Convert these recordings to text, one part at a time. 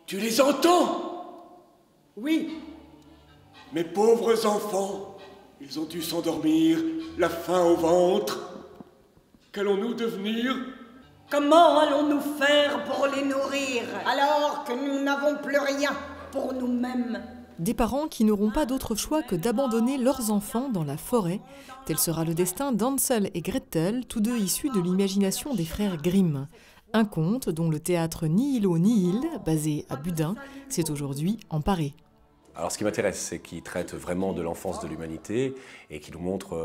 Tu les entends? Oui. Mes pauvres enfants, ils ont dû s'endormir, la faim au ventre. Qu'allons-nous devenir? Comment allons-nous faire pour les nourrir, alors que nous n'avons plus rien pour nous-mêmes? Des parents qui n'auront pas d'autre choix que d'abandonner leurs enfants dans la forêt. Tel sera le destin d'Hansel et Gretel, tous deux issus de l'imagination des frères Grimm. Un conte dont le théâtre Nihilo Nihil, basé à Budin, s'est aujourd'hui emparé. Alors ce qui m'intéresse, c'est qu'il traite vraiment de l'enfance de l'humanité et qu'il nous montre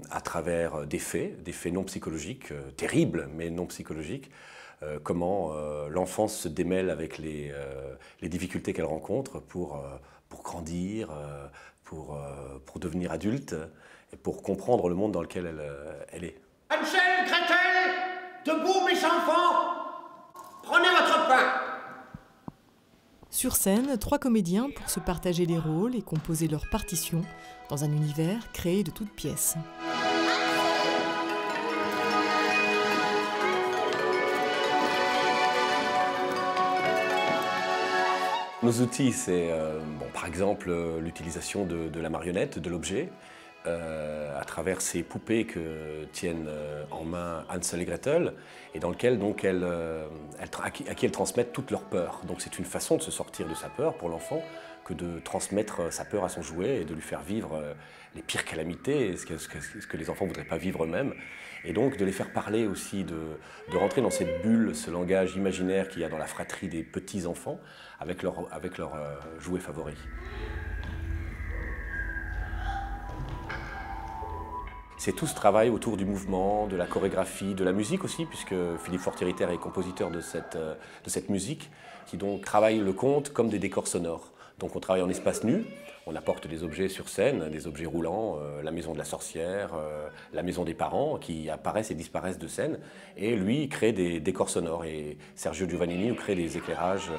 à travers des faits non psychologiques, terribles mais non psychologiques, comment l'enfance se démêle avec les difficultés qu'elle rencontre pour grandir, pour devenir adulte et pour comprendre le monde dans lequel elle est. Hansel, Gretel, debout mes enfants, prenez votre pain. Sur scène, 3 comédiens pour se partager les rôles et composer leurs partitions dans un univers créé de toutes pièces. Nos outils, c'est par exemple l'utilisation de la marionnette, de l'objet, à travers ces poupées que tiennent en main Hansel et Gretel, et dans lequel donc à qui elles transmettent toute leur peur. Donc c'est une façon de se sortir de sa peur pour l'enfant que de transmettre sa peur à son jouet et de lui faire vivre les pires calamités, ce que les enfants ne voudraient pas vivre eux-mêmes. Et donc de les faire parler aussi, de rentrer dans cette bulle, ce langage imaginaire qu'il y a dans la fratrie des petits-enfants avec leurs jouets favoris. C'est tout ce travail autour du mouvement, de la chorégraphie, de la musique aussi, puisque Philippe Fortier-Ritter est compositeur de cette musique, qui donc travaille le conte comme des décors sonores. Donc on travaille en espace nu, on apporte des objets sur scène, des objets roulants, la maison de la sorcière, la maison des parents, qui apparaissent et disparaissent de scène, et lui crée des décors sonores. Et Sergio Giovannini nous crée des éclairages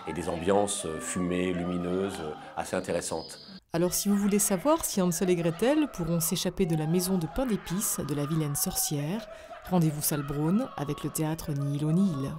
et des ambiances fumées, lumineuses, assez intéressantes. Alors si vous voulez savoir si Hansel et Gretel pourront s'échapper de la maison de pain d'épices de la vilaine sorcière, rendez-vous salle Braun avec le théâtre Nihilo Nihil.